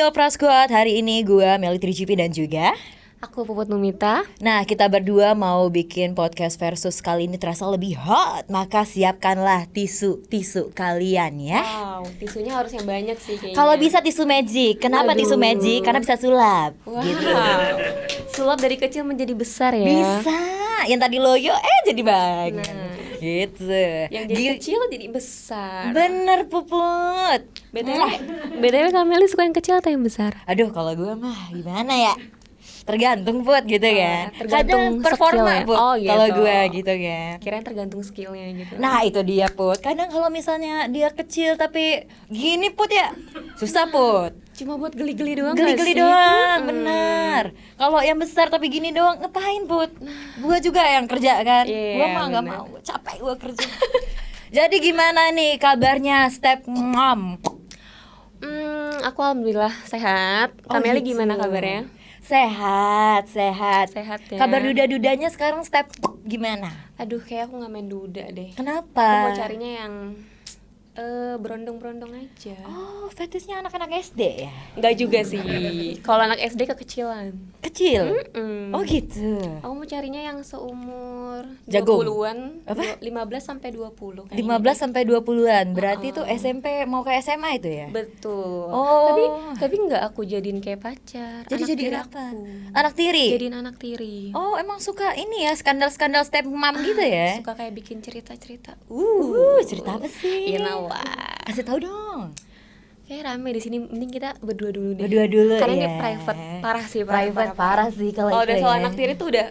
Studio Praskuad. Hari ini gue Meli Trijipi dan juga Aku Puput Numita. Nah, kita berdua mau bikin podcast versus kali ini terasa lebih hot. Maka siapkanlah tisu kalian ya. Wow, tisunya harus yang banyak sih kayaknya. Kalau bisa tisu magic. Kenapa Aduh. tisu magic? Karena bisa sulap. Wow. Gitu. Sulap dari kecil menjadi besar ya. Bisa. Yang tadi loyo jadi banyak. Nah. Gitu. Yang jadi kecil jadi besar. Bener Puput. BTW Kak Meli suka yang kecil atau yang besar? Aduh, kalau gue mah gimana ya? Tergantung Put gitu ya. Kadang tergantung performa skill ya. Put. Oh, gitu. Kalau gue gitu kan. Kirain tergantung skillnya gitu. Nah itu dia Put. Kadang kalau misalnya dia kecil tapi gini Put ya susah Put. Cuma buat geli-geli doang nggak Geli-geli sih? doang, bener. Kalau yang besar tapi gini doang ngapain Put? Gue juga yang kerja kan. Iya, Gue mah nggak bener. mau, capek gue kerja. Jadi gimana nih kabarnya step mom? Aku alhamdulillah sehat. Oh, Kak Meli gitu. gimana kabarnya? Sehat. Sehat ya. Kabar duda-dudanya sekarang step gimana? Aduh, kayak aku nggak main duda deh. Kenapa? Aku mau carinya yang berondong-berondong aja. Oh, fetishnya anak-anak SD ya? Enggak juga sih. Kalau anak SD kekecilan. Kecil? Mm-mm. Oh gitu. Aku mau carinya yang seumur Jagung? 20-an. Apa? 15 sampai 20 kayaknya. 15 sampai 20-an. Berarti tuh SMP mau ke SMA itu ya? Betul. Oh. Tapi enggak aku jadiin kayak pacar. Jadi Anak jadiin tiri apa? aku. Anak tiri? Jadiin anak tiri. Oh, emang suka ini ya skandal-skandal step mom gitu ya? Suka kayak bikin cerita-cerita. Cerita apa sih? You know what? Kasih tahu dong. Kayak rame di sini, mending kita berdua dulu deh. Berdua dulu Karena ya. ini private, parah sih, Private parah sih kalau Kalau itu udah soal ya. anak tiri tuh udah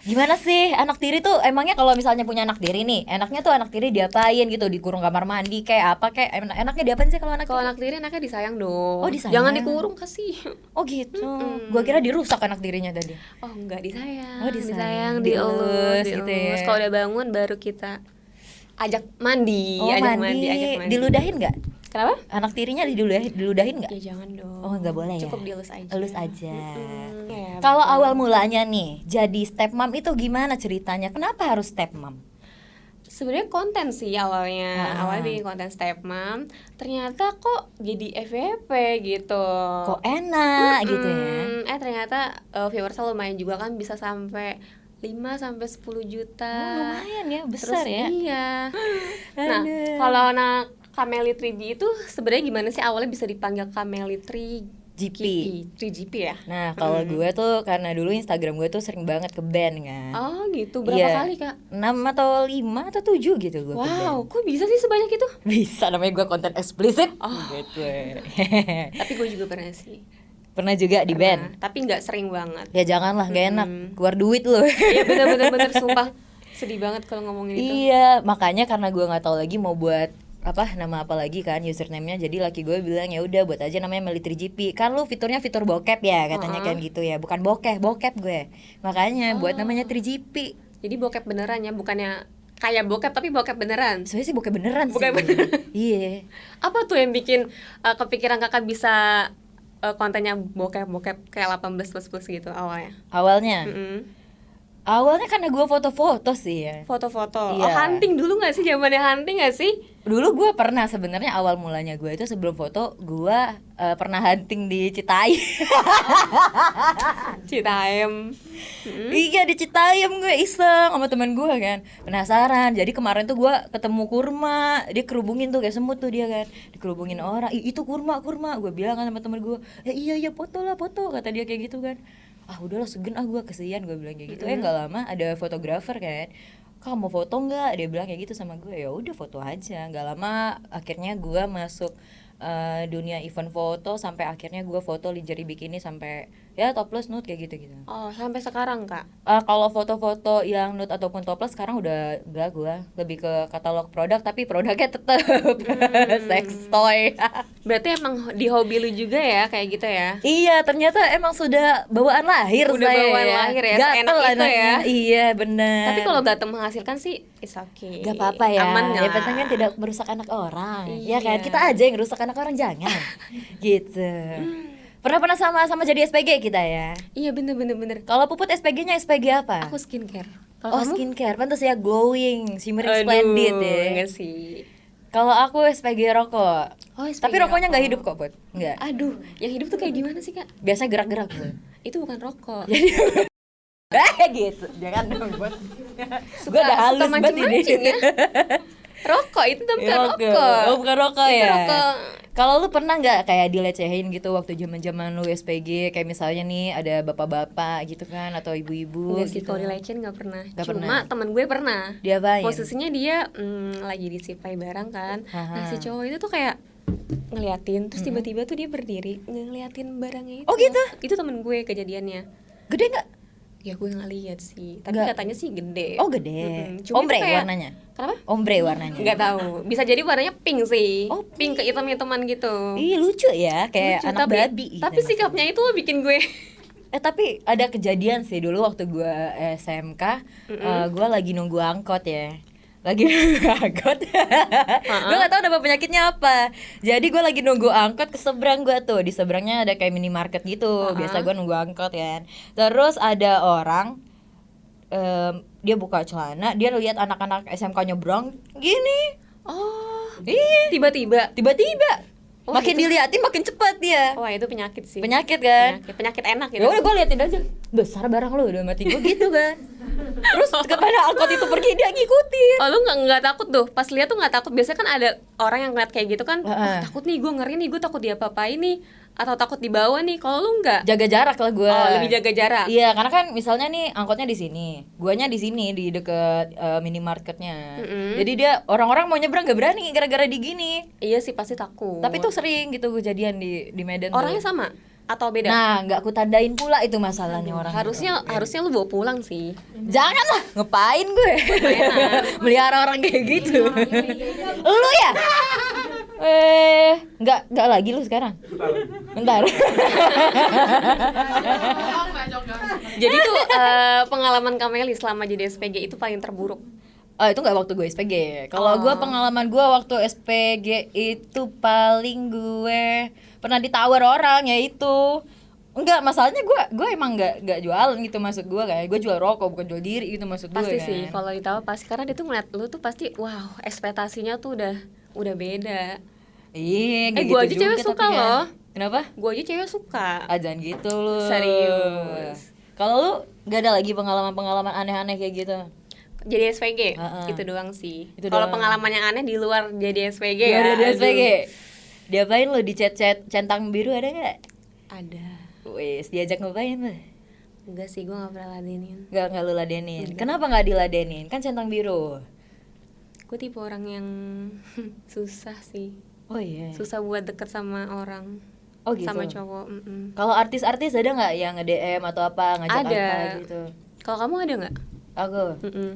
Gimana sih anak tiri tuh emangnya kalau misalnya punya anak tiri nih, enaknya tuh anak tiri diapain gitu, dikurung kamar mandi kayak apa kayak enaknya diapain sih kalau anak kalau tiri? anak tiri enaknya disayang dong. Oh, disayang. Jangan dikurung, kasih. Oh gitu. Gua kira dirusak anak tirinya tadi. Oh enggak, disayang. Oh, disayang. Disayang, Dielus gitu ya. Kalau udah bangun baru kita ajak mandi, Oh, ajak mandi. ajak mandi. Diludahin nggak? Kenapa? Anak tirinya diludahin nggak? Ya jangan dong. Oh, nggak boleh ya? Cukup dielus aja. Elus aja. Ya, Kalau betul. awal mulanya nih jadi stepmom itu gimana ceritanya? Kenapa harus stepmom? Sebenarnya konten sih awalnya. Ah. Awalnya bikin konten stepmom, ternyata kok jadi FYP gitu. Kok enak gitu ya? Ternyata viewersnya lumayan juga kan, bisa sampai 5 sampai 10 juta. Oh, lumayan ya, besar Terus, ya. Iya. Nah, Aduh. kalau anak Kameli 3G itu sebenarnya gimana sih awalnya bisa dipanggil Kameli 3GP? 3GP ya? Nah, kalau gue tuh karena dulu Instagram gue tuh sering banget ke band kan. Oh, gitu. Berapa Iya. kali, Kak? 6 atau 5 atau 7 gitu gue ke band. Wow, kok bisa sih sebanyak itu? Bisa, namanya gue konten eksplisit. Oh. Gitu. Tapi gue juga pernah sih. Pernah juga di band. Pernah, tapi nggak sering banget. Ya janganlah, gak enak. Keluar duit loh. Iya bener sumpah sedih banget kalau ngomongin itu. Iya, makanya karena gue nggak tahu lagi mau buat nama apa lagi kan username-nya, jadi laki gue bilang ya udah buat aja namanya Meli 3GP. Kan lu fiturnya fitur bokep ya katanya kan gitu ya, bukan bokep gue. Makanya buat namanya 3GP. Jadi bokep beneran ya, bukannya kayak bokep tapi bokep beneran. Soalnya sih bokep beneran sih. Bokep beneran. Iya. Apa tuh yang bikin kepikiran kakak bisa kontennya bokep kayak 18+ gitu awalnya? Awalnya Mm-mm. Awalnya karena gue foto-foto sih ya. Foto-foto. Iya. Oh, hunting dulu nggak sih, zamannya hunting nggak sih? Dulu gue pernah sebenarnya awal mulanya gue itu sebelum foto gue pernah hunting di Citayam. Citayam. Iya di Citayam gue iseng sama teman gue kan, penasaran. Jadi kemarin tuh gue ketemu kurma, dia kerubungin tuh kayak semut tuh dia kan, dikerubungin orang. Itu kurma. Gue bilang kan sama teman gue, ya iya foto kata dia kayak gitu kan. Ah udahlah segen gue kesian, gue bilang kayak gitu. Nggak lama ada fotografer kan, kamu mau foto nggak, dia bilang kayak gitu sama gue. Ya udah foto aja. Nggak lama akhirnya gue masuk dunia event foto, sampai akhirnya gue foto lingerie bikini sampai ya topless nude kayak gitu. Oh, sampai sekarang, Kak. Kalau foto-foto yang nude ataupun topless sekarang udah enggak, gue lebih ke katalog produk, tapi produknya tetap sex toy. Berarti emang di hobi lu juga ya kayak gitu ya? Iya, ternyata emang sudah bawaan lahir. Udah saya bawaan ya. lahir ya, Gatel seenak itu anaknya. ya. Iya benar. Tapi kalau gatel menghasilkan sih it's okay. Gak apa-apa ya. Aman Ya lah. penting kan tidak merusak anak orang. Ya kan, Iya. kita aja yang rusak anak orang jangan. Gitu. Pernah sama jadi SPG kita ya. Iya bener. Kalau Puput SPG-nya SPG apa? Aku skincare. Oh, Kalau kamu? skincare. Pantas ya glowing, shimmering splendid ya. Enggak sih. Kalau aku SPG rokok. Oh, SPG Tapi rokoknya nggak hidup rokok. kok, Put. Nggak. Aduh, yang hidup tuh kayak gimana sih, Kak? Biasanya gerak-gerak gue. Itu bukan rokok. Gitu. Jangan dong, Put. Gue Suka udah halus banget ini. mancing-mancing ya. Rokok itu tuh bukan rokok. Oh, bukan rokok Itu ya. rokok. Kalau lu pernah nggak kayak dilecehin gitu waktu zaman-zaman lu SPG, kayak misalnya nih ada bapak-bapak gitu kan atau ibu-ibu Enggak sih, gitu. kalau dilecehin nggak pernah. Nggak Cuma pernah. teman gue pernah. Diapain? Posisinya dia lagi disipai barang kan. Nah, si cowok itu tuh kayak ngeliatin, terus tiba-tiba tuh dia berdiri ngeliatin barangnya itu. Oh, gitu? Itu temen gue kejadiannya. Gede nggak? Ya gue nggak lihat sih, tapi Nggak. katanya sih gede. Oh, gede. Cuma Ombre itu kayak- warnanya. Kenapa? Ombre warnanya. Nggak tahu. Bisa jadi warnanya pink sih. Oh, pink ke hitam-hitaman gitu. Ih, lucu ya, kayak Lucu, anak tapi, babi gitu. tapi sikapnya itu bikin gue Tapi ada kejadian sih dulu waktu gue SMK, gue lagi nunggu angkot ya. Lagi nunggu angkot. Gue gak tahu nama penyakitnya apa. Jadi gue lagi nunggu angkot ke seberang gue tuh. Di seberangnya ada kayak minimarket gitu. Biasa gue nunggu angkot kan. Terus ada orang dia buka celana, dia lihat anak-anak SMK nyebrang gini. oh Iya, tiba-tiba. Oh, makin itu- diliatin makin cepat dia. Wah, itu penyakit sih. Penyakit kan? Penyakit enak Ya gitu. udah gue liatin aja, besar barang lu udah mati gue gitu kan. Terus kepada angkot itu pergi dia ngikutin. Oh, lu nggak takut tuh? Pas lihat tuh nggak takut? Biasanya kan ada orang yang ngeliat kayak gitu kan, Heeh. takut nih, gue ngeri nih, gue takut diapa-apain nih, atau takut dibawa nih. Kalau lu nggak? Jaga jarak lah gue. Oh, lebih jaga jarak. Iya, karena kan misalnya nih angkotnya di sini, guanya di sini di deket minimarketnya. Jadi dia orang-orang mau nyebrang gak berani gara-gara di gini. Iya sih, pasti takut. Tapi tuh sering gitu kejadian di Medan. tuh. orangnya sama atau beda? Nah, nggak kutandain pula itu masalahnya orang. harusnya lu bawa pulang sih. Janganlah, ngapain gue? Melihara orang kayak gitu. Lu ya? Nggak lagi lu sekarang. Bentar. Jadi tuh pengalaman Kameli selama jadi SPG itu paling terburuk. Oh, itu nggak waktu gue SPG. Kalau gue pengalaman gue waktu SPG itu paling gue pernah ditawar orang, yaitu enggak, masalahnya gue emang nggak jualan gitu, maksud gue kayak gue jual rokok bukan jual diri gitu, maksud gue Pasti kan. sih, kalau ditawar pasti, karena dia tuh ngeliat lu tuh pasti wow, ekspektasinya tuh udah beda. Iya, nggak Gua gitu aja cewek juga suka tapi kan. loh. Kenapa? Gue aja cewek suka. Jangan gitu lu. Serius. Kalau lu nggak ada lagi pengalaman-pengalaman aneh-aneh kayak gitu? Jadi SPG Heeh. itu doang sih. Itu Kalau doang. pengalaman yang aneh di luar jadi SPG Gak ya. ada di aduh. SPG. Diapain lu di chat-chat centang biru ada nggak? Ada. Wes, diajak ngapain lu? Enggak sih, gue gak pernah ladenin. Nggak lu ladenin. Enggak. Kenapa nggak diladenin? Kan centang biru. Gue tipe orang yang susah sih. Oh iya. Susah buat deket sama orang. Oh gitu. Sama cowok. Kalau artis-artis ada nggak yang nge-DM atau apa, ngajak Ada. apa gitu? Kalau kamu ada nggak? Aku. Mm-mm.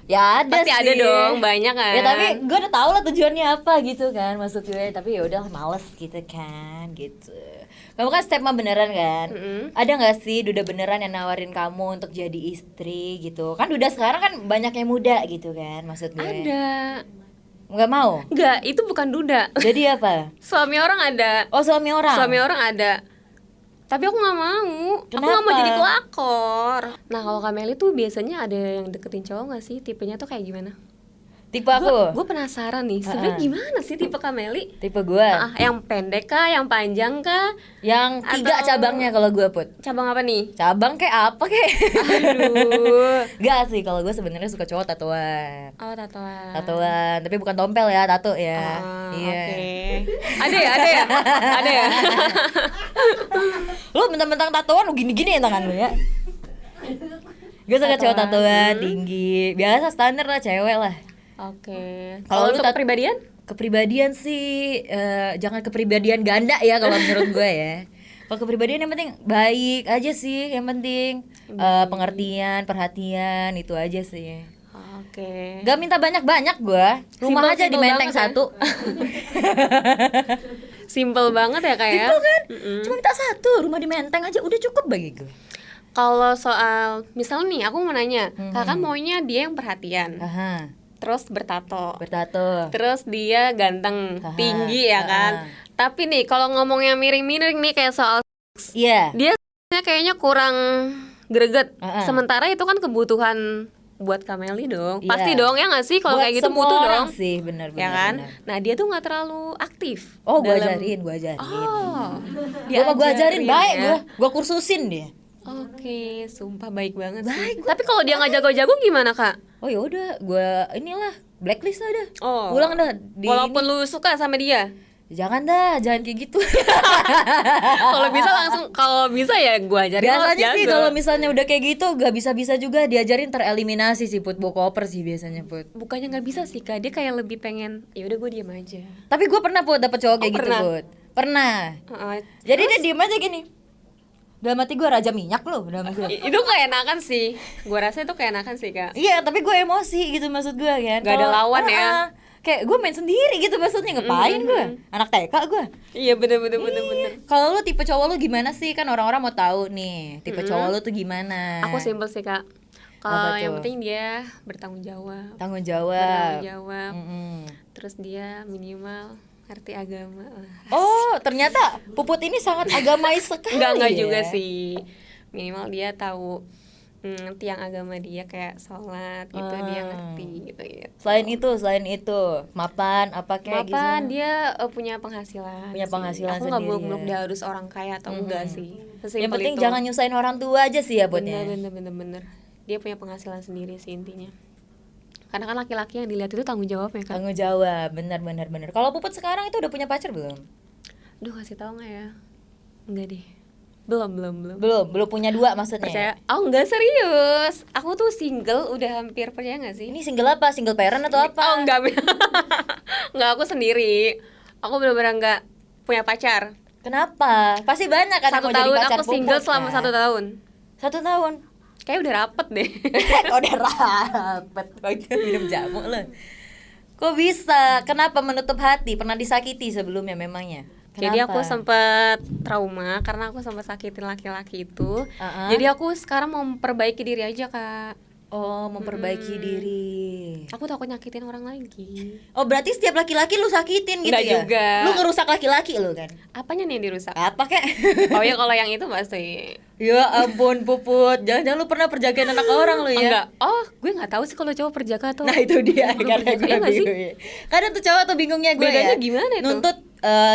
Ya ada Pasti sih. ada dong, banyak kan. Ya tapi gue udah tau lah tujuannya apa gitu kan, maksud gue. Tapi ya udah males gitu kan, gitu. Kamu kan step mah beneran kan? Ada nggak sih duda beneran yang nawarin kamu untuk jadi istri gitu? Kan duda sekarang kan banyak yang muda gitu kan, maksud gue. Ada. Nggak mau? Enggak, itu bukan duda. Jadi apa? Suami orang ada. Oh, suami orang. Suami orang ada. Tapi aku nggak mau. Aku nggak mau Kenapa? jadi pelakor. Nah, kalau Kameli tuh biasanya ada yang deketin cowok nggak sih? Tipenya tuh kayak gimana? Tipe aku. Gue penasaran nih. Sebenarnya gimana sih tipe Kameli? Tipe gue. Yang pendek kah? Yang panjang kah? Yang 3 Atau- cabangnya kalau gue, Put. Cabang apa nih? Cabang kayak apa kayak? Aduh. Gak sih, kalau gue sebenarnya suka cowok tatuan. Oh, tatoan. Tatuan, tapi bukan tompel ya, tato ya. Iya. Oke. Ada ya, ada ya, ada ya. Lu mentang-mentang tatuan lu gini-gini ya tangan lu ya. Gue suka cowok tatuan, tinggi. Biasa standar lah, cewek lah. Oke. Kalau Kalau lu untuk kepribadian? Kepribadian sih jangan kepribadian ganda ya kalau menurut gue ya. Kalau kepribadian yang penting baik aja sih, yang penting pengertian, perhatian, itu aja sih. Oke. Gak minta banyak-banyak gue. Rumah Simple- aja di simple Menteng banget ya. 1. Simple banget ya kayak. Simple kan? Cuma minta 1, rumah di Menteng aja udah cukup bagi gue. Kalau soal misal nih aku mau nanya, kakak maunya dia yang perhatian, Aha, terus bertato, bertato. terus dia ganteng, Aha, tinggi ya kan. Tapi nih kalau ngomongnya miring-miring nih kayak soal Iya. dia kayaknya kurang greget. Aha. Sementara itu kan kebutuhan buat Kameli dong. Iya. Pasti dong ya nggak sih kalau Buat kayak gitu semua butuh orang dong. sih, benar Ya kan? benar. Nah, dia tuh nggak terlalu aktif. Oh, gue dalam- ajarin, gue ajarin. Oh. Gue ajarin baik, ya. gue kursusin dia. Oke, sumpah baik banget sih. Baik, Tapi kalau dia nggak jago-jago gimana, Kak? Oh ya udah, gue inilah blacklist aja. Oh. Pulang dah di Walaupun ini. lu suka sama dia. Jangan dah, jangan kayak gitu. Kalau bisa langsung, kalau bisa ya gua ajarin. lo harus Biasanya sih jago. kalau misalnya udah kayak gitu gak bisa-bisa juga diajarin tereliminasi sih Put, bawa koper sih biasanya Put. Bukannya nggak bisa sih, Kak. Dia kayak lebih pengen ya udah gue diam aja. Tapi gue pernah Put dapet cowok kayak Oh, gitu pernah? Put. Pernah. Jadi dia diem aja gini. Dalam hati gue raja minyak loh dalam hati gue. Itu keenakan sih. Gua rasa itu keenakan sih, Kak. Iya tapi gue emosi gitu maksud gue kan. Gak ada lawan ya. Kayak gue main sendiri gitu maksudnya ngapain gue. Anak TK gue. Iya bener. Kalau lu tipe cowok lu gimana sih, kan orang-orang mau tahu nih tipe cowok lu tuh gimana. Aku simpel sih, Kak. Apa Kalau yang tuh? penting dia bertanggung jawab. Tanggung jawab. Bertanggung jawab. Mm-mm. Terus dia minimal ngerti agama. Oh ternyata Puput ini sangat agamais sekali. Enggak ya? juga sih. Minimal dia tahu tiang agama dia kayak sholat gitu, dia ngerti gitu. Selain itu mapan apa kayak gitu. Mapan dia punya penghasilan. Punya sih. penghasilan Aku nggak sendiri, muluk-muluk ya. dia harus orang kaya atau enggak sih. Yang Sesimpel penting itu. jangan nyusahin orang tua aja sih ya Putnya. Bener. Dia punya penghasilan sendiri sih intinya. Karena kan laki-laki yang dilihat itu tanggung jawabnya kan. Tanggung jawab, benar. Kalau Puput sekarang itu udah punya pacar belum? Duh, kasih tahu nggak ya? Enggak deh. Belum. Belum punya dua maksudnya. Percaya? Oh enggak, serius. Aku tuh single udah hampir, percaya nggak sih? Ini single apa? Single parent atau apa? Oh enggak. Enggak, aku sendiri. Aku benar-benar enggak punya pacar. Kenapa? Pasti banyak kan yang 1 mau jadi tahun pacar aku single Puput, selama kan? 1 tahun. 1 tahun. Kayak udah rapet deh. Udah rapet banget minum jamu lo. Kok bisa? Kenapa menutup hati? Pernah disakiti sebelumnya memangnya? Jadi Kenapa? aku sempat trauma karena aku sempat sakitin laki-laki itu. Uh-uh. Jadi aku sekarang mau memperbaiki diri aja, Kak. Oh, memperbaiki diri. Aku takut nyakitin orang lagi. Oh, berarti setiap laki-laki lu sakitin gitu Nggak ya? juga. Lu ngerusak laki-laki lu kan? Apanya nih yang dirusak? Apa kek? Oh ya kalau yang itu pasti. Ya ampun Puput, jangan-jangan lu pernah perjagain anak orang lu ya? Enggak. Oh, gue nggak tahu sih kalau cowok perjaka atau. Nah itu dia, karena gue Iya nggak sih? bingung. Kadang tuh cowok tuh bingungnya gue Bedanya ya. gimana itu? Nuntut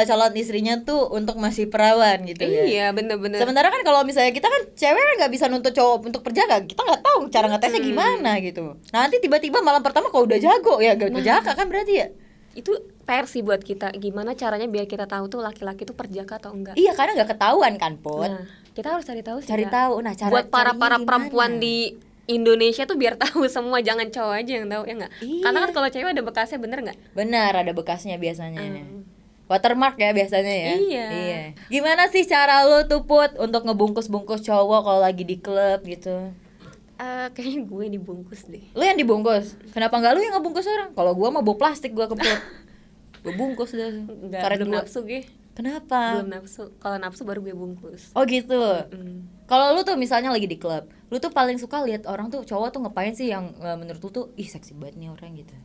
calon istrinya tuh untuk masih perawan gitu ya. Iya, bener-bener. Sementara kan kalau misalnya kita kan cewek kan nggak bisa nuntut cowok untuk perjaka, kita nggak tahu cara ngetesnya gimana gitu. Nanti tiba-tiba malam pertama kalau udah jago ya gak perjaka kan berarti ya. Itu PR sih buat kita. Gimana caranya biar kita tahu tuh laki-laki tuh perjaka atau enggak. Iya karena nggak ketahuan kan Put. Nah, kita harus cari tahu sih. Cari Kak. tahu. Nah cara Buat para carinya perempuan gimana? di Indonesia tuh biar tahu semua, jangan cowok aja yang tahu ya nggak? Iya. Karena kan kalau cewek ada bekasnya, bener nggak? Benar ada bekasnya biasanya. Watermark ya biasanya ya. Iya. Gimana sih cara lu tuh Put untuk ngebungkus-bungkus cowok kalau lagi di klub gitu? Kayaknya gue dibungkus deh. Lu yang dibungkus. Kenapa nggak lu yang ngebungkus orang? Kalau gua mau bawa plastik gua ke klub. Gua bungkus dah. Nggak, Karet belum gua. nafsu gue. Kenapa? Belum nafsu. Kalau nafsu baru gue bungkus. Oh gitu. Kalau lu tuh misalnya lagi di klub, lu tuh paling suka lihat orang tuh cowok tuh ngapain sih yang menurut lu tuh ih seksi banget nih orang gitu.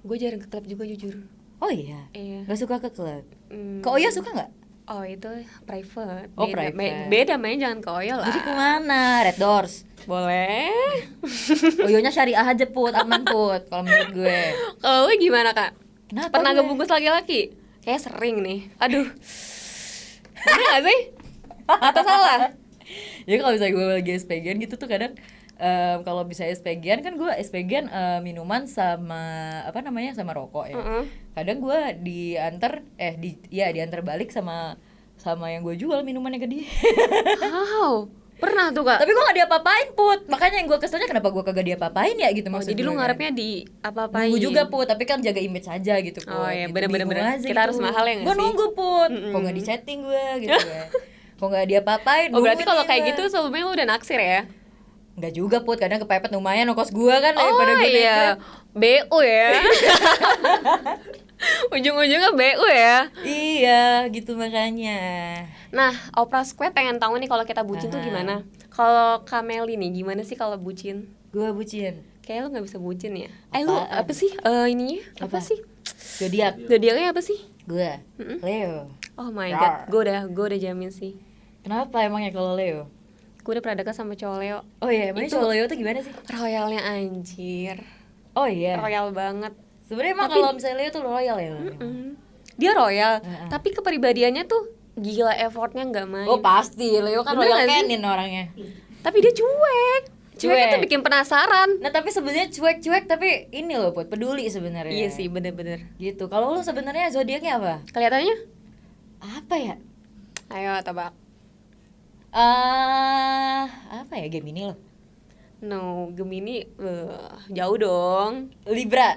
Gue jarang ke klub juga jujur. Oh iya. Iya. Gak suka ke klub. Hmm. Ke Oya suka nggak? Oh itu private. Oh, Beda. private. Beda main, jangan ke Oyo lah. Jadi kemana? Red Doors. Boleh. Oyonya syariah aja Put, aman Put. Kalau menurut gue. Kalau lu gimana, Kak? Kenapa? Pernah gue? ngebungkus laki-laki? Kayak sering nih. Aduh. Bener gak sih? Atau salah? Jadi kalau misalnya gue lagi SPG-an gitu tuh kadang kalau bisa SPG-an kan gue SPG-an minuman sama apa namanya sama rokok ya. Kadang gue diantar balik sama yang gue jual minumannya ke dia. Wow. Pernah tuh, Kak? Tapi gue gak diapa-apain Put. Makanya yang gue keselnya kenapa gue kagak diapa-apain ya gitu Oh, maksud jadi gue lu kan. ngarepnya di apa-apain? Nunggu juga Put, tapi kan jaga image aja gitu Put. Oh, iya, Gitu. bener-bener. Bingung aja Kita harus mahal ya nggak Gue sih? nunggu Put. Kok gak di chatting gue gitu ya. Kok gak diapa-apain. Oh, berarti nungguin kalau nih kayak gua. gitu sebelumnya lu udah naksir ya? Enggak juga Put, kadang kepepet lumayan ongkos gua kan Oh daripada gue naik iya, Grab. BU ya. Ujung-ujungnya BU ya. Iya, gitu makanya. Nah, Opera Square pengen tahu nih kalau kita bucin tuh gimana? Kalau Kameli nih, gimana sih kalau bucin? Gua bucin. Kayak lu nggak bisa bucin ya? Lu Apaan? apa sih? Ininya apa Apa? sih? Zodiak. Zodiaknya apa sih? Gua Leo. Oh my Rar. god, gue udah jamin sih. Kenapa emangnya kalau Leo? gue udah pernah dekat sama cowok Leo. Oh iya, emangnya Itu- cowok Leo tuh gimana sih? Royalnya anjir, Oh iya. royal banget. Sebenarnya emang Tapi- kalau misalnya Leo tuh royal ya. Dia royal, Heeh. tapi kepribadiannya tuh gila, effortnya nggak main. Oh pasti, Leo kan Bener royal nggak sih? canin orangnya. Tapi dia cuek. Cueknya tuh Cuek. bikin penasaran. Nah tapi sebenarnya cuek-cuek tapi ini loh Put, peduli sebenarnya. Iya sih, bener-bener. Gitu. Kalau lu sebenarnya zodiaknya apa? Kelihatannya? Apa ya? Ayo tebak. Apa ya, Gemini loh. No, Gemini jauh dong. Libra.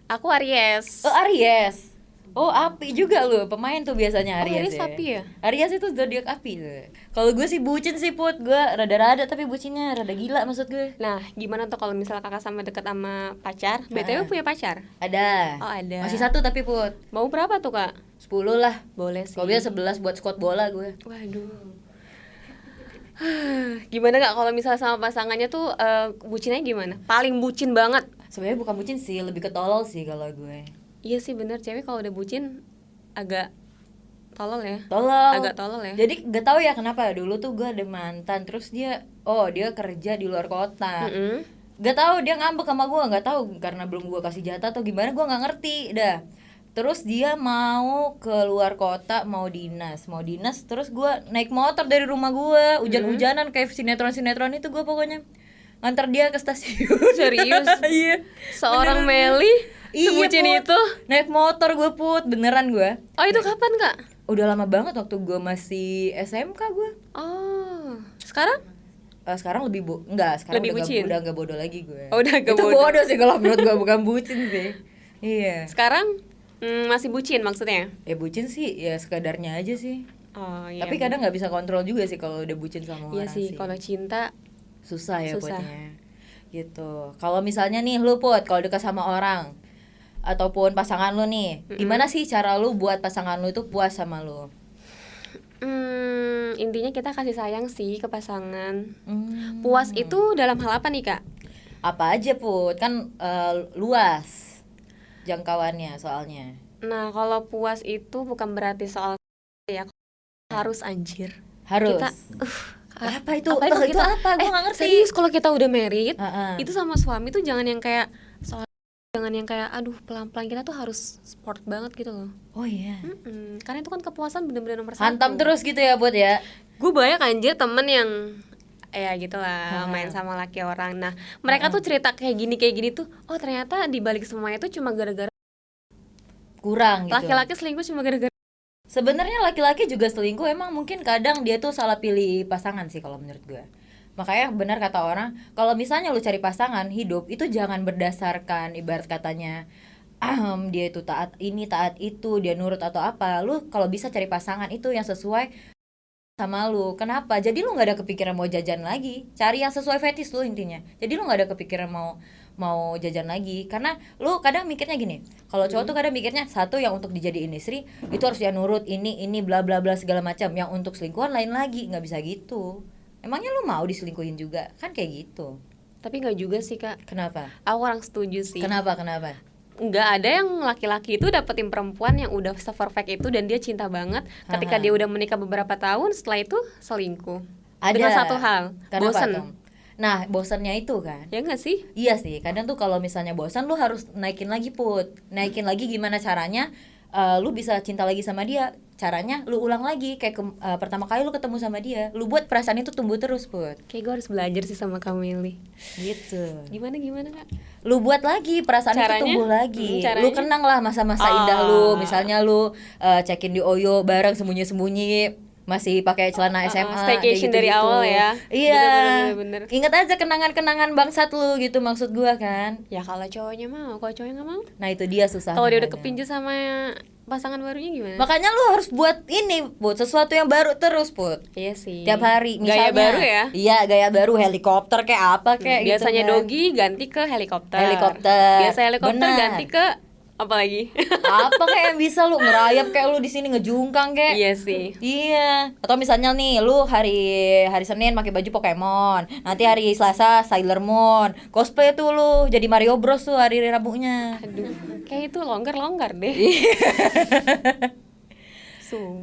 Aku Aries. Oh Aries. Oh api juga lu, pemain tuh biasanya Oh, Aries. Aries api ya? Aries itu zodiak api tuh. Kalau gue sih bucin sih Put, gue rada-rada tapi bucinnya rada gila maksud gue. Nah, gimana tuh kalau misalnya kakak sama deket sama pacar? BTW punya pacar? Ada. Oh, ada. Masih satu tapi Put. Mau berapa tuh kak? 10 lah. Boleh sih. Kalau bisa 11 buat squad bola gue. Waduh. Gimana kak kalau misalnya sama pasangannya tuh bucinnya gimana? Paling bucin banget. Sebenarnya bukan bucin sih, lebih ke tolol sih kalau gue. Iya sih bener, cewek kalau udah bucin agak tolol ya. Tolol. Agak tolol ya. Jadi gak tahu ya kenapa dulu tuh gue ada mantan, terus dia kerja di luar kota. Mm-mm. Gak tahu dia ngambek sama gue, gak tahu karena belum gue kasih jatah atau gimana, gue nggak ngerti dah. Terus dia mau ke luar kota, mau dinas, terus gue naik motor dari rumah gue, hujan-hujanan kayak sinetron-sinetron itu gue pokoknya ngantar dia ke stasiun. Serius? Iya. Seorang Beneran. Meli Iya, sebucin Put. itu. Naik motor gue Put, beneran gue. Oh itu kapan kak? Udah lama banget waktu gue masih SMK gue. Oh sekarang? Sekarang enggak, sekarang Lebih bucin? udah nggak bodoh lagi gue. Oh, udah nggak Itu bodoh. bodoh sih kalau menurut gue, bukan bucin sih. Iya. Sekarang masih bucin maksudnya? Ya bucin sih ya sekadarnya aja sih. Oh iya. Tapi kadang nggak bisa kontrol juga sih kalau udah bucin sama Iya orang sih, kalau cinta susah ya susah. Putnya. Gitu. Kalau misalnya nih lu Put, kalau dekat sama orang ataupun pasangan lu nih, gimana sih cara lu buat pasangan lu itu puas sama lu? intinya kita kasih sayang sih ke pasangan. Hmm. Puas itu dalam hal apa nih kak? Apa aja Put? Kan luas jangkauannya soalnya. Nah kalau puas itu bukan berarti soal ya harus anjir. Harus. Kita apa itu? apalagi kalau Itu apa? Gue nggak ngerti. Serius kalau kita udah married, Heeh. itu sama suami tuh jangan yang kayak jangan yang kayak aduh pelan-pelan, kita tuh harus sport banget gitu loh. Oh iya. Karena itu kan kepuasan bener-bener nomor satu. Hantam terus gitu ya Put ya. Gue banyak anjir temen yang ya gitulah main sama laki orang. Nah mereka tuh cerita kayak gini tuh, oh ternyata dibalik semuanya itu cuma gara-gara Kurang gitu. laki-laki selingkuh cuma gara-gara. Sebenarnya laki-laki juga selingkuh, emang mungkin kadang dia tuh salah pilih pasangan sih kalau menurut gue. Makanya benar kata orang, kalau misalnya lu cari pasangan hidup itu jangan berdasarkan ibarat katanya dia itu taat ini, taat itu, dia nurut atau apa. Lu kalau bisa cari pasangan itu yang sesuai sama lu. Kenapa? Jadi lu nggak ada kepikiran mau jajan lagi. Cari yang sesuai fetish lu intinya. Jadi lu nggak ada kepikiran mau jajan lagi, karena lu kadang mikirnya gini, kalau cowok tuh kadang mikirnya satu yang untuk dijadiin istri itu harus dia nurut ini bla bla bla segala macam, yang untuk selingkuhan lain lagi, nggak bisa gitu. Emangnya lu mau diselingkuhin juga? Kan kayak gitu. Tapi nggak juga sih kak, Kenapa? aku orang setuju sih. Kenapa? Nggak ada yang laki-laki itu dapetin perempuan yang udah se-perfect itu dan dia cinta banget. Ketika dia udah menikah beberapa tahun, setelah itu selingkuh. Dengan satu hal, Kenapa bosen. tuh? Nah, bosannya itu kan. Ya nggak sih? Iya sih, kadang tuh kalau misalnya bosan lu harus naikin lagi Put. Naikin lagi gimana caranya lu bisa cinta lagi sama dia. Caranya lu ulang lagi kayak pertama kali lu ketemu sama dia. Lu buat perasaan itu tumbuh terus Put. Kayak gue harus belajar sih sama Kamili. Gitu. Gimana kak? Lu buat lagi perasaan Caranya? itu tumbuh lagi. Caranya? Lu kenang lah masa-masa indah lu. Misalnya lu check-in di Oyo bareng sembunyi-sembunyi, masih pakai celana SMA staycation kayak dari gitu-gitu. awal ya. Iya. Bener. Ingat aja kenangan-kenangan bangsat lu gitu, maksud gua kan. Ya kalau cowoknya mau, kalau cowoknya nggak mau, Nah itu dia susah. kalau dia udah kepincu sama pasangan barunya gimana? Makanya lu harus buat ini, Put, sesuatu yang baru terus, Put. Iya sih. Tiap hari Gaya misalnya. baru ya. Iya, gaya baru, helikopter kayak apa kayak gitu. Biasanya kan. dogi ganti ke helikopter. Helikopter. Biasa helikopter Benar. ganti ke apa lagi? Apa kayak yang bisa lu ngerayap kayak lu di sini ngejungkang kayak. Iya sih. Iya. Atau misalnya nih lu hari Senin pakai baju Pokemon, nanti hari Selasa Sailor Moon. Cosplay tuh lu jadi Mario Bros tuh hari Rabunya. Aduh, kayak itu longgar deh.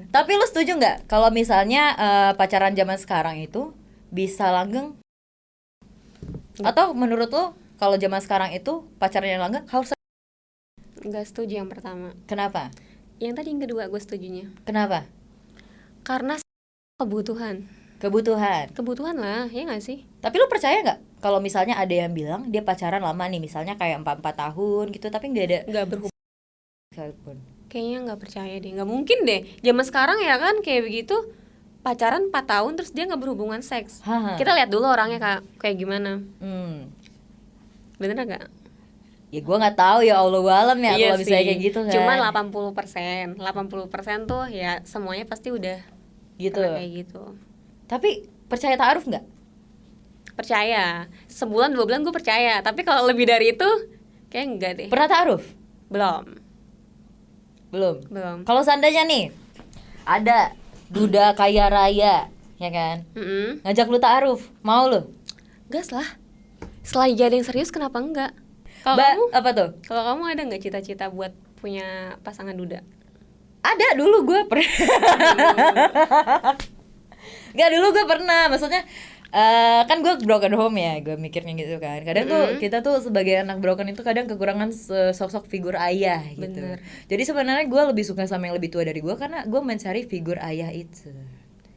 Tapi lu setuju nggak kalau misalnya pacaran zaman sekarang itu bisa langgeng? Atau menurut lo kalau zaman sekarang itu pacarnya yang langgeng harus? Nggak setuju yang pertama. Kenapa? Yang tadi yang kedua gue setujunya. Kenapa? Karena kebutuhan. Kebutuhan lah, ya nggak sih? Tapi lu percaya nggak kalau misalnya ada yang bilang dia pacaran lama nih, misalnya kayak 4 tahun gitu, tapi nggak berhubungan sekalipun? Kayaknya nggak percaya deh, nggak mungkin deh. Zaman sekarang ya kan kayak begitu, pacaran 4 tahun terus dia nggak berhubungan seks. Kita lihat dulu orangnya kayak gimana. Bener nggak? Ya gue nggak tahu ya, Allah alam ya, Iya kalau misalnya kayak gitu kan. Cuma 80% tuh ya semuanya pasti udah gitu. Kayak gitu. Tapi percaya ta'aruf nggak? Percaya. Sebulan 2 bulan gue percaya. Tapi kalau lebih dari itu kayak enggak deh. Pernah ta'aruf? Belum. Kalau seandainya nih ada duda kaya raya, ya kan, ngajak lu ta'aruf, mau lu? Gas lah. Selagi ada yang serius kenapa enggak? Kalau kamu apa tuh? Kalau kamu ada nggak cita-cita buat punya pasangan duda? Ada, dulu gue pernah. Nggak, dulu gue pernah, maksudnya kan gue broken home ya, gue mikirnya gitu kan. Kadang tuh kita tuh sebagai anak broken itu kadang kekurangan sosok figur ayah gitu. Bener. Jadi sebenarnya gue lebih suka sama yang lebih tua dari gue karena gue mencari figur ayah itu.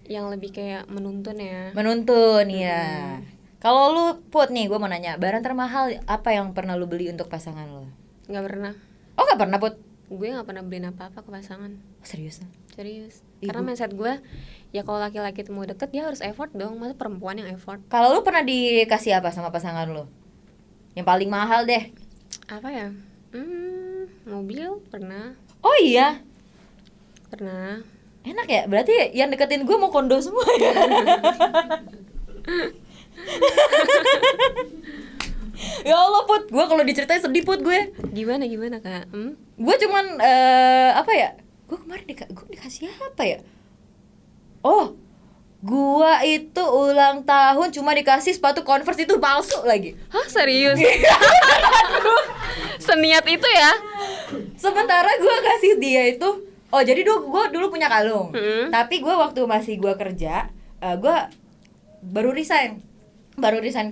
Yang lebih kayak menuntun ya. Menuntun ya. Kalau lu Put nih, gue mau nanya, barang termahal apa yang pernah lu beli untuk pasangan lu? Nggak pernah. Oh nggak pernah Put? Gue nggak pernah beliin apa-apa ke pasangan. Serius? Serius. Karena mindset gue, ya kalau laki-laki itu mau deket dia harus effort dong, masa perempuan yang effort. Kalau lu pernah dikasih apa sama pasangan lu? Yang paling mahal deh. Apa ya? Mobil pernah. Oh iya? Pernah. Enak ya? Berarti yang deketin gue mau kondo semua ya? Ya Allah Put, gue kalau diceritain sedih Put gue. Gimana Kak? Gue cuman apa ya? Gue kemarin gue dikasih apa ya? Oh, gue itu ulang tahun cuma dikasih sepatu Converse itu palsu lagi. Hah, serius? Seniat itu ya? Sementara gue kasih dia itu, oh jadi gue dulu punya kalung. Tapi gue waktu masih gue kerja, gue baru resign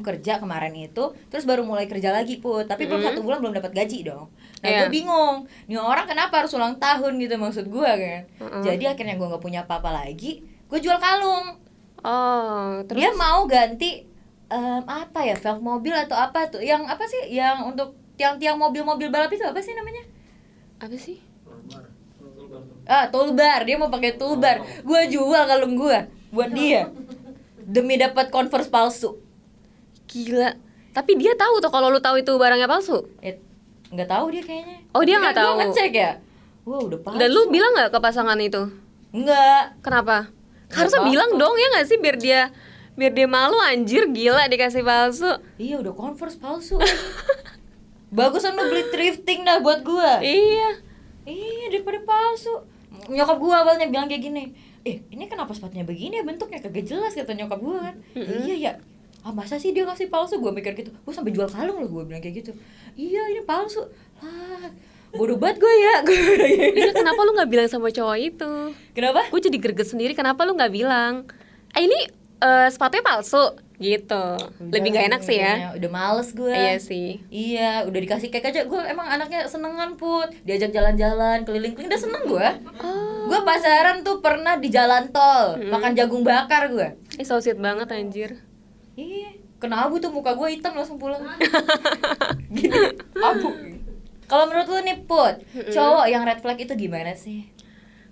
kerja kemarin itu, terus baru mulai kerja lagi Put, tapi belum 1 bulan belum dapat gaji dong. Nah gue bingung, nih orang kenapa harus ulang tahun gitu maksud gue kan. Jadi akhirnya gue nggak punya apa-apa lagi, gue jual kalung. Terus? Dia mau ganti apa ya, velg mobil atau apa tuh, yang apa sih, yang untuk tiang-tiang mobil-mobil balap itu apa sih namanya? Apa sih? Toolbar, dia mau pakai toolbar. Gue jual kalung gue buat dia demi dapat Converse palsu. Gila. Tapi dia tahu tuh kalau lu tahu itu barangnya palsu? Nggak tahu dia kayaknya. Oh, dia nggak tahu. Gue ngecek ya. Wah, udah palsu. Dan lu bilang nggak ke pasangan itu? Enggak. Kenapa? Harusnya bilang dong ya nggak sih, biar dia malu, anjir, gila dikasih palsu. Iya, udah Converse palsu. Bagusan lu beli thrifting dah buat gua. Iya, daripada palsu. Nyokap gua awalnya bilang kayak gini, ini kenapa sepatunya begini ya, bentuknya kagak jelas, kata nyokap gua kan. Iya ya, masa sih dia ngasih palsu? Gua mikir gitu, gua sampai jual kalung loh, gua bilang kayak gitu. Iya, ini palsu lah, bodoh banget gua ya. Iya, kenapa lu nggak bilang sama cowok itu? Kenapa? Gue jadi greget sendiri, kenapa lu nggak bilang, ini sepatunya palsu gitu. Lebih nggak enak sih ya. Udah males gue. Iya sih. Iya, udah dikasih cake aja. Gue emang anaknya senengan Put. Diajak jalan-jalan, keliling-keliling, udah seneng gue. Gue pacaran tuh pernah di jalan tol, makan jagung bakar gue. So sweet banget anjir. Iya, kena abu tuh, muka gue hitam langsung pulang. Gini, abu. Kalau menurut lu nih Put, cowok yang red flag itu gimana sih?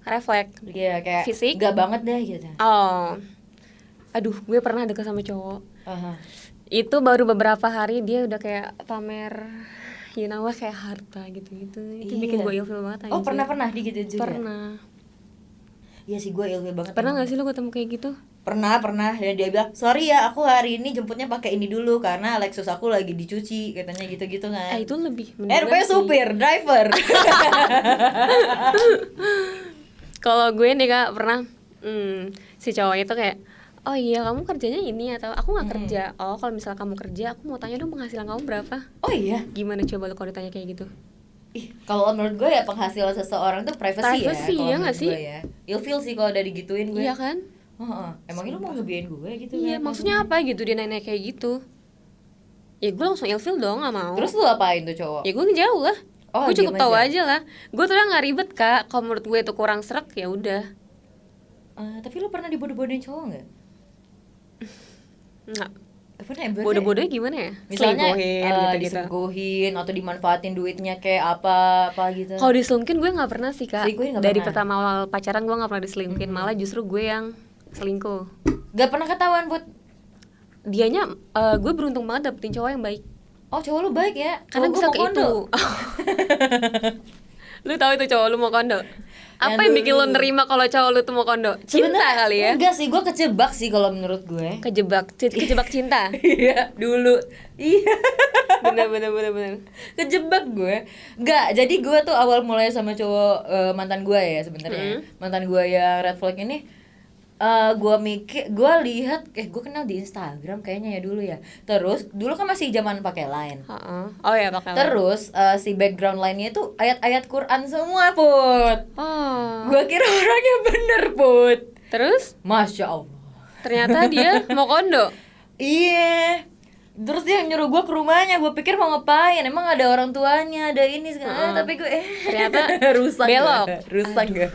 Refleks. Iya, kayak fisik? gak banget deh gitu. Aduh, gue pernah deket sama cowok. Itu baru beberapa hari dia udah kayak pamer, kayak harta gitu-gitu. Itu bikin gue ilfil banget anjir. Oh, pernah digituin juga? Pernah. Iya sih, gue ilfil banget. Pernah gak sih lo ketemu kayak gitu? Pernah. Dan dia bilang, sorry ya, aku hari ini jemputnya pakai ini dulu karena Lexus aku lagi dicuci, katanya gitu-gitu kan. Itu lebih rupanya supir, driver. Kalau gue nih Kak, pernah si cowok itu kayak, oh iya kamu kerjanya ini, atau aku nggak kerja. Oh, kalau misalnya kamu kerja, aku mau tanya dong penghasilan kamu berapa. Oh iya, gimana coba lo kalau ditanya kayak gitu? Kalau menurut gue ya penghasilan seseorang tuh privacy ya. Ya nggak sih? Ya. Ilfil sih kalau udah digituin gue. Iya kan? Emangnya lu mau ngebiayain gue gitu? Iya, kan? maksudnya apa gitu dia nanya kayak gitu? Ya gue langsung ilfil dong, nggak mau. Terus lu apain tuh cowok? Ya gue ngejauh lah. Oh, Gue cukup diem tahu aja. aja lah. Gue tuh nggak ribet kak. Kalau menurut gue itu kurang serak ya udah. Tapi lu pernah dibodoh-bodohin cowok nggak? Nggak. Pernah ya? Berarti Bodoh-bodohnya gimana ya? misalnya Selingkuhin gitu-gitu. diselingkuhin atau dimanfaatin duitnya kayak apa gitu. Kalau diselingkuhin gue nggak pernah sih kak. Selingkuhin nggak Dari pernah? pertama awal pacaran gue nggak pernah diselingkuhin. Malah justru gue yang selingkuh. Gak pernah ketahuan buat. Dianya gue beruntung banget dapetin cowok yang baik. Oh, cowok lu baik ya? Karena Cowok bisa gua ke mau itu. kondo. Lu tahu itu cowok lu mau kondo? Apa yang bikin lu nerima kalau cowok lu tuh mau kondo? Cinta Sebenarnya kali ya? Enggak sih, gue kejebak sih kalau menurut gue. Kejebak cinta. Iya, dulu. Iya. Bener. Kejebak gue. Enggak, jadi gue tuh awal mulai sama cowok mantan gue ya sebenarnya. Mantan gue yang red flag ini gue lihat gue kenal di Instagram kayaknya ya dulu ya. Terus dulu kan masih zaman pakai Line. Oh ya pakai. Terus si background line-nya itu ayat-ayat Quran semua, Put. Oh. Gue kira orangnya bener, Put. Terus Masya Allah. ternyata dia mau kondo. Iya. Terus dia nyuruh gue ke rumahnya, gue pikir mau ngapain, emang ada orang tuanya, ada ini segala, tapi gue Ternyata rusak belok. rusak gak?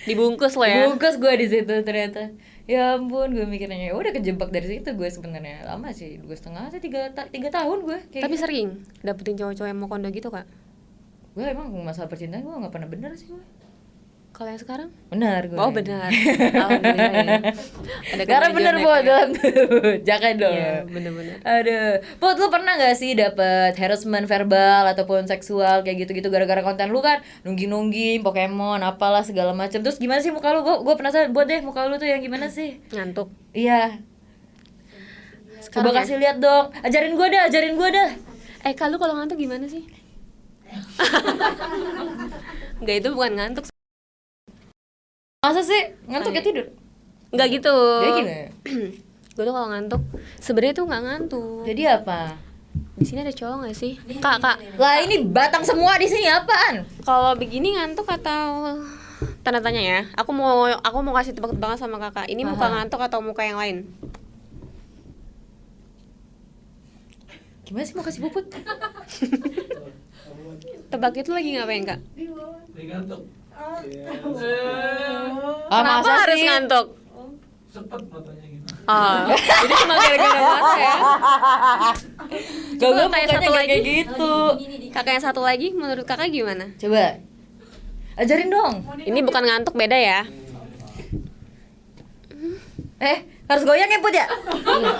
Dibungkus lo ya. Bungkus gue di situ ternyata. Ya ampun, gue mikirnya udah kejebak dari situ gue sebenarnya. Lama sih, 2,5 atau 3 tahun gue kayak Tapi gitu. sering dapetin cowok-cowok yang mau kondo gitu kak. Gue emang masalah percintaan gue gak pernah bener sih gue. Kalau yang sekarang? Benar gue. Oh benar. Alhamdulillah ya. Ada Karena bener kemajuan ya, buat Kak, ya? dalam jangan dong. Iya bener-bener. Aduh, Put, lu pernah gak sih dapet harassment verbal ataupun seksual kayak gitu-gitu gara-gara konten lu kan nungging-nungging, Pokemon, apalah segala macam. Terus gimana sih muka lu? Gue penasaran buat deh muka lu tuh yang gimana sih? Ngantuk. Iya. Sekarang Coba ya? kasih lihat dong. Ajarin gue dah. Kak lu kalau ngantuk gimana sih? Enggak, itu bukan ngantuk. Masa sih ngantuk ya tidur? Enggak gitu. Jadi gimana? Gue tuh kalau ngantuk sebenarnya tuh nggak ngantuk. Jadi apa? Di sini ada cowok nggak sih? Kak. Lah ini batang semua di sini apaan? Kalau begini ngantuk atau tanda tanya ya? Aku mau kasih tebak-tebakan sama kakak. Ini muka ngantuk atau muka yang lain? Gimana sih mau kasih puput? Tebak itu lagi ngapain kak? Ngantuk. Kenapa masa harus sih? ngantuk? Cepet matanya gitu. Jadi cuma gara-gara mata ya? Gak, gue kayak mukanya satu gak lagi. kayak gitu. Kakak yang satu lagi menurut kakak gimana? Coba ajarin dong. Ini bukan ngantuk, beda ya? Harus goyang ya Put ya?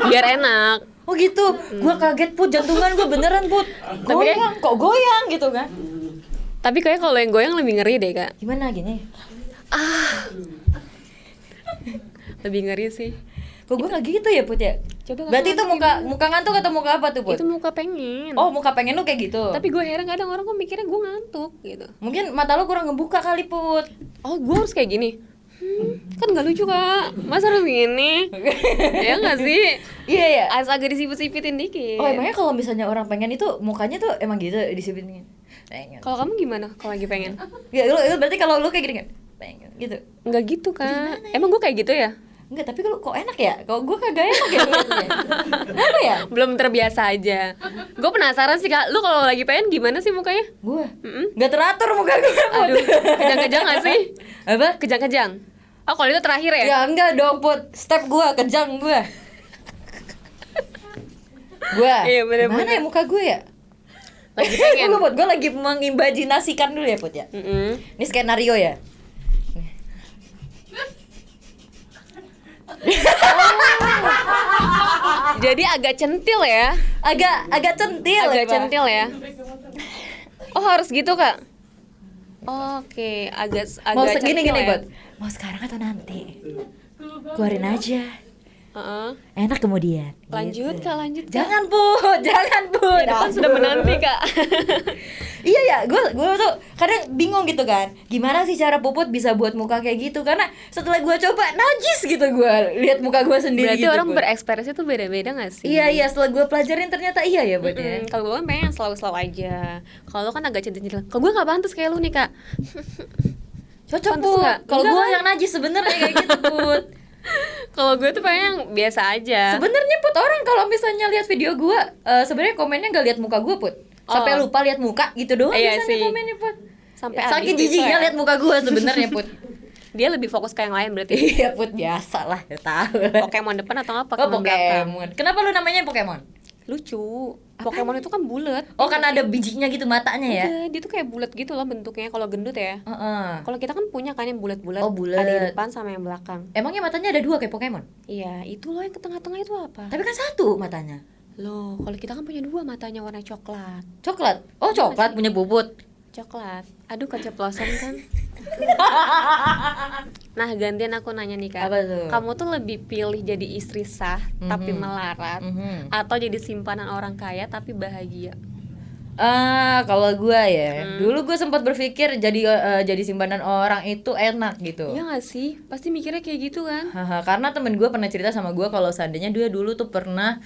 Biar enak. Oh gitu, gue kaget Put, jantungan gue beneran Put. Goyang, kok goyang gitu kan? Tapi kayak kalau yang goyang lebih ngeri deh kak. Gimana gini? Lebih ngeri sih. Kok gue gak gitu ya Put ya? Coba Berarti itu kakak muka ngantuk atau muka apa tuh Put? itu muka pengen. Oh muka pengen lu kayak gitu. Tapi gue heran kadang orang kok mikirnya gue ngantuk gitu. Mungkin mata lu kurang ngebuka kali Put. Oh gue harus kayak gini. Kan nggak lucu kak. Masa harus gini? Ya nggak sih? Iya ya. Harus agak disipit-sipitin dikit. Oh emangnya kalau misalnya orang pengen itu mukanya tuh emang gitu disipitin? Pengen. Kalau kamu gimana? Kalau lagi pengen? Ya lu berarti kalau lu kayak gini kan? Pengen gitu. Nggak gitu kak. Emang gue kayak gitu ya? Enggak, tapi kalau kok enak ya? Kalau gue kagak enak ya ngeliatnya. Apa ya? Belum terbiasa aja. Gue penasaran sih kak. Lu kalau lagi pengen gimana sih mukanya? Gue nggak teratur muka gue. Aduh, kejang-kejang nggak sih? Apa? Kejang-kejang. Oh kalau itu terakhir ya? Ya enggak dong Put. Step gue kejang gue. Gue. Iya, bener-bener. Mana ya muka gue ya? Lagi pengen. Tunggu Put, gue lagi mengimajinasikan dulu ya Put ya. Ini skenario ya. Jadi agak centil ya? Agak centil. Agak Pak. centil ya? Oh harus gitu kak? Oke, agak Mau centil segini gini ya? Put. Mau sekarang atau nanti? Keluarin aja. Heeh. Enak kemudian. Lanjut Gitu. kak, lanjut kak. Jangan Put, jangan Put. Depan sudah menanti kak. Iya ya, gue tuh kadang bingung gitu kan. Gimana sih cara Puput bisa buat muka kayak gitu? Karena setelah gue coba najis gitu gue lihat muka gue sendiri. Berarti gitu, orang Put. berekspresi tuh beda-beda gak sih? Iya setelah gue pelajarin ternyata iya ya Put ya. Kalau gue kan pengen yang selalu-selalu aja. Kalau lo kan agak centil-centil. Kalau gue gak pantas kayak lu nih kak. Cocok Pantes Put. nggak? Kalau Enggak gue kan? yang najis sebenarnya kayak gitu Put. Kalau gue tuh pengen yang biasa aja. Sebenarnya Put, orang kalau misalnya lihat video gue, sebenarnya komennya nggak lihat muka gue Put, sampai Oh. lupa lihat muka gitu doang. Iya Biasanya sih. komennya Put. Sampai Saking habis jijiknya itu ya. lihat muka gue sebenarnya Put. Dia lebih fokus ke yang lain berarti. Iya Put, biasa lah, ya tahu. Pokemon depan atau apa? Oh Pokemon belakang. Pokemon. Kenapa lu namanya Pokemon? Lucu. Pokemon itu kan bulat. Oh karena ada bijinya gitu matanya ya? Iya, dia tuh kayak bulat gitu loh bentuknya kalau gendut ya. Heeh. Kalau kita kan punya kan yang bulat-bulat. Oh, bulat. Ada yang depan sama yang belakang. Emangnya matanya ada dua kayak Pokemon? Iya, itu loh yang ke tengah-tengah itu apa? Tapi kan satu matanya. Loh, kalau kita kan punya dua matanya warna coklat. Coklat. Oh coklat punya Puput. Coklat. Aduh keceplosan kan. Nah, gantian aku nanya nih Kak. Apa tuh? Kamu tuh lebih pilih jadi istri sah tapi Mhm. melarat Mhm. atau jadi simpanan orang kaya tapi bahagia? Kalau gue ya, dulu gue sempat berpikir jadi simpanan orang itu enak gitu. Iya gak sih? Pasti mikirnya kayak gitu kan? Haha, karena temen gue pernah cerita sama gue kalau seandainya dia dulu tuh pernah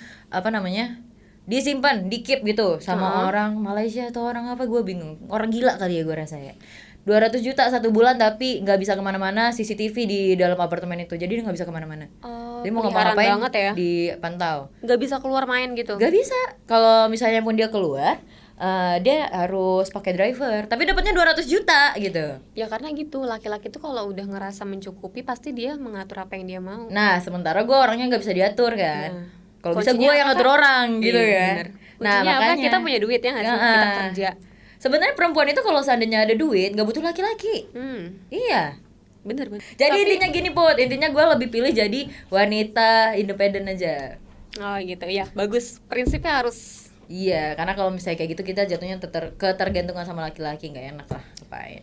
disimpan, di-keep gitu sama orang Malaysia atau orang apa, gue bingung, orang gila kali ya gue rasa ya. 200 juta satu bulan tapi nggak bisa kemana-mana, CCTV di dalam apartemen itu, jadi dia nggak bisa kemana-mana. Oh, Jadi mau peliharaan ngapa-ngapain banget ya? dipantau. Gak bisa keluar main gitu? Gak bisa. Kalau misalnya pun dia keluar, dia harus pakai driver. Tapi dapatnya 200 juta gitu. Ya karena gitu, laki-laki tuh kalau udah ngerasa mencukupi pasti dia mengatur apa yang dia mau. Nah, sementara gue orangnya nggak bisa diatur kan. Nah, Kalau bisa kuncinya gue yang apa, ngatur Kak? orang gitu Iya, kan. bener. Nah, Kuncinya apa? makanya Kita punya duit ya nggak sih? Kita kerja. Sebenarnya perempuan itu kalau seandainya ada duit nggak butuh laki-laki. Iya. Bener. Jadi Tapi- intinya gini Put, intinya gue lebih pilih jadi wanita independen aja. Oh gitu ya, bagus. Prinsipnya harus. Iya, karena kalau misalnya kayak gitu kita jatuhnya ketergantungan sama laki-laki, nggak enak lah, ngapain.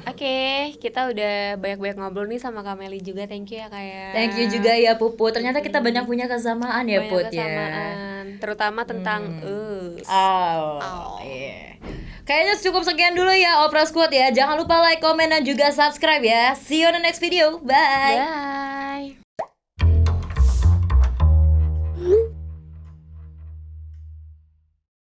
Oke, kita udah banyak-banyak ngobrol nih sama Kak Meli juga. Thank you ya Kak ya. Thank you juga ya Pupu. Ternyata kita banyak punya kesamaan ya Banyak Put ya. kesamaan, terutama tentang Oh, iya. Kayaknya cukup sekian dulu ya Opera Squad ya. Jangan lupa like, comment, dan juga subscribe ya. See you on the next video. Bye. Bye.